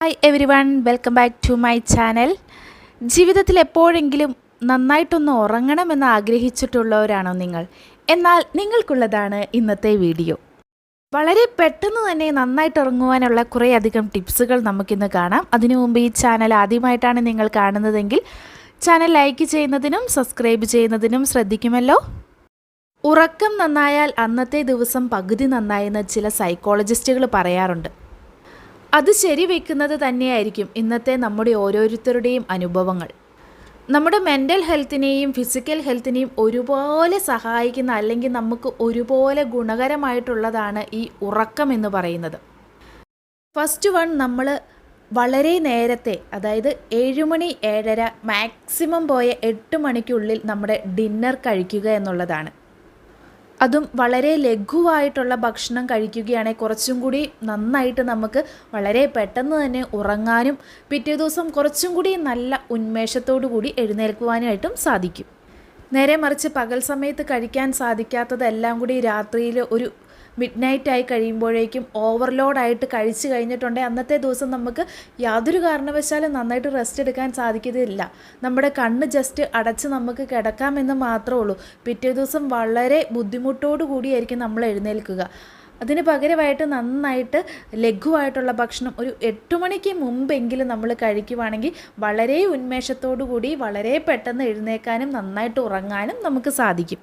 Hi everyone, welcome back to my channel. ജീവിതത്തിൽ എപ്പോഴെങ്കിലും നന്നായിട്ടൊന്ന് ഉറങ്ങണമെന്ന് ആഗ്രഹിച്ചിട്ടുള്ളവരാണോ നിങ്ങൾ? എന്നാൽ നിങ്ങൾക്കുള്ളതാണ് ഇന്നത്തെ വീഡിയോ. വളരെ പെട്ടെന്ന് തന്നെ നന്നായിട്ട് ഉറങ്ങുവാനുള്ള കുറേയധികം ടിപ്സുകൾ നമുക്കിന്ന് കാണാം. അതിനു മുമ്പ് ഈ ചാനൽ ആദ്യമായിട്ടാണ് നിങ്ങൾ കാണുന്നതെങ്കിൽ ചാനൽ ലൈക്ക് ചെയ്യുന്നതിനും സബ്സ്ക്രൈബ് ചെയ്യുന്നതിനും ശ്രദ്ധിക്കുമല്ലോ. ഉറക്കം നന്നായാൽ അന്നത്തെ ദിവസം പകുതി നന്നായെന്ന് ചില സൈക്കോളജിസ്റ്റുകൾ പറയാറുണ്ട്. അത് ശരിവെക്കുന്നത് തന്നെയായിരിക്കും ഇന്നത്തെ നമ്മുടെ ഓരോരുത്തരുടെയും അനുഭവങ്ങൾ. നമ്മുടെ മെൻ്റൽ ഹെൽത്തിനെയും ഫിസിക്കൽ ഹെൽത്തിനെയും ഒരുപോലെ സഹായിക്കുന്ന അല്ലെങ്കിൽ നമുക്ക് ഒരുപോലെ ഗുണകരമായിട്ടുള്ളതാണ് ഈ ഉറക്കം എന്ന് പറയുന്നത്. ഫസ്റ്റ് വൺ, നമ്മൾ വളരെ നേരത്തെ, അതായത് 7 മണി 7:30, മാക്സിമം പോയ 8 മണിക്കുള്ളിൽ നമ്മുടെ ഡിന്നർ കഴിക്കുക എന്നുള്ളതാണ്. അതും വളരെ ലഘുവായിട്ടുള്ള ഭക്ഷണം കഴിക്കുകയാണെങ്കിൽ കുറച്ചും കൂടി നന്നായിട്ട് നമുക്ക് വളരെ പെട്ടെന്ന് തന്നെ ഉറങ്ങാനും പിറ്റേ ദിവസം കുറച്ചും കൂടി നല്ല ഉന്മേഷത്തോടു കൂടി എഴുന്നേൽക്കുവാനായിട്ടും സാധിക്കും. നേരെ മറിച്ച് പകൽ സമയത്ത് കഴിക്കാൻ സാധിക്കാത്തതെല്ലാം കൂടി രാത്രിയിൽ ഒരു മിഡ് നൈറ്റായി കഴിയുമ്പോഴേക്കും ഓവർലോഡായിട്ട് കഴിച്ചു കഴിഞ്ഞിട്ടുണ്ടെങ്കിൽ അന്നത്തെ ദിവസം നമുക്ക് യാതൊരു കാരണവശാലും നന്നായിട്ട് റെസ്റ്റ് എടുക്കാൻ സാധിക്കുകയില്ല. നമ്മുടെ കണ്ണ് ജസ്റ്റ് അടച്ച് നമുക്ക് കിടക്കാമെന്ന് മാത്രമേ ഉള്ളൂ. പിറ്റേ ദിവസം വളരെ ബുദ്ധിമുട്ടോടു കൂടിയായിരിക്കും നമ്മൾ എഴുന്നേൽക്കുക. അതിന് പകരമായിട്ട് നന്നായിട്ട് ലഘുവായിട്ടുള്ള ഭക്ഷണം ഒരു 8 മണിക്ക് മുമ്പെങ്കിലും നമ്മൾ കഴിക്കുവാണെങ്കിൽ വളരെ ഉന്മേഷത്തോടു കൂടി വളരെ പെട്ടെന്ന് എഴുന്നേൽക്കാനും നന്നായിട്ട് ഉറങ്ങാനും നമുക്ക് സാധിക്കും.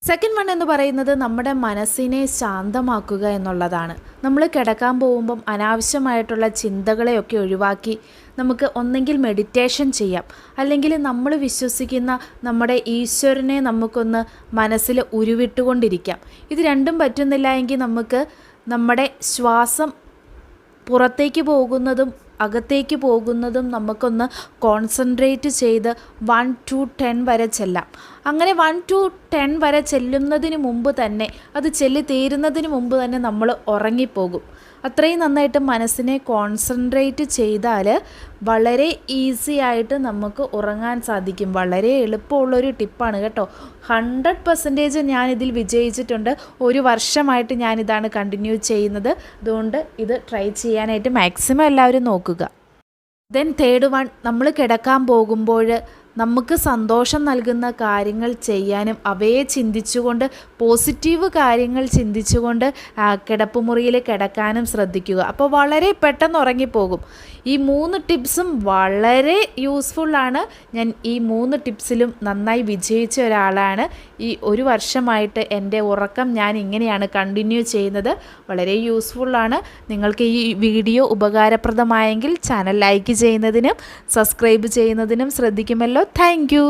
സെക്കൻഡ് വൺ എന്ന് പറയുന്നത് നമ്മുടെ മനസ്സിനെ ശാന്തമാക്കുക എന്നുള്ളതാണ്. നമ്മൾ കിടക്കാൻ പോകുമ്പം അനാവശ്യമായിട്ടുള്ള ചിന്തകളെയൊക്കെ ഒഴിവാക്കി നമുക്ക് ഒന്നെങ്കിൽ മെഡിറ്റേഷൻ ചെയ്യാം, അല്ലെങ്കിൽ നമ്മൾ വിശ്വസിക്കുന്ന നമ്മുടെ ഈശ്വരനെ നമുക്കൊന്ന് മനസ്സിൽ ഉരുവിട്ടുകൊണ്ടിരിക്കാം. ഇത് രണ്ടും പറ്റുന്നില്ല എങ്കിൽ നമുക്ക് നമ്മുടെ ശ്വാസം പുറത്തേക്ക് പോകുന്നതും അകത്തേക്ക് പോകുന്നതും നമുക്കൊന്ന് കോൺസെൻട്രേറ്റ് ചെയ്ത് 1 to 10 വരെ ചെല്ലാം. അങ്ങനെ 1 to 10 വരെ ചെല്ലുന്നതിന് മുമ്പ് തന്നെ, അത് ചെല്ലി തീരുന്നതിന് മുമ്പ് തന്നെ നമ്മൾ ഉറങ്ങിപ്പോകും. അത്രയും നന്നായിട്ട് മനസ്സിനെ കോൺസെൻട്രേറ്റ് ചെയ്താൽ വളരെ ഈസി ആയിട്ട് നമുക്ക് ഉറങ്ങാൻ സാധിക്കും. വളരെ എളുപ്പമുള്ളൊരു ടിപ്പാണ് കേട്ടോ. 100% ഞാനിതിൽ വിജയിച്ചിട്ടുണ്ട്. 1 വർഷമായിട്ട് ഞാനിതാണ് കണ്ടിന്യൂ ചെയ്യുന്നത്. അതുകൊണ്ട് ഇത് ട്രൈ ചെയ്യാനായിട്ട് മാക്സിമം എല്ലാവരും നോക്കുക. ദെൻ തേർഡ് വൺ, നമ്മൾ കിടക്കാൻ പോകുമ്പോൾ നമുക്ക് സന്തോഷം നൽകുന്ന കാര്യങ്ങൾ ചെയ്യാനും അവയെ ചിന്തിച്ചുകൊണ്ട് പോസിറ്റീവ് കാര്യങ്ങൾ ചിന്തിച്ചുകൊണ്ട് കിടപ്പുമുറിയിൽ കിടക്കാനും ശ്രദ്ധിക്കുക. അപ്പോൾ വളരെ പെട്ടെന്ന് ഉറങ്ങിപ്പോകും. ഈ 3 ടിപ്സും വളരെ യൂസ്ഫുള്ളാണ്. ഞാൻ ഈ 3 ടിപ്സിലും നന്നായി വിജയിച്ച ഒരാളാണ്. ഈ 1 വർഷമായിട്ട് എൻ്റെ ഉറക്കം ഞാൻ ഇങ്ങനെയാണ് കണ്ടിന്യൂ ചെയ്യുന്നത്. വളരെ യൂസ്ഫുള്ളാണ്. നിങ്ങൾക്ക് ഈ വീഡിയോ ഉപകാരപ്രദമായെങ്കിൽ ചാനൽ ലൈക്ക് ചെയ്യുന്നതിനും സബ്സ്ക്രൈബ് ചെയ്യുന്നതിനും ശ്രദ്ധിക്കുമല്ലോ. Thank you.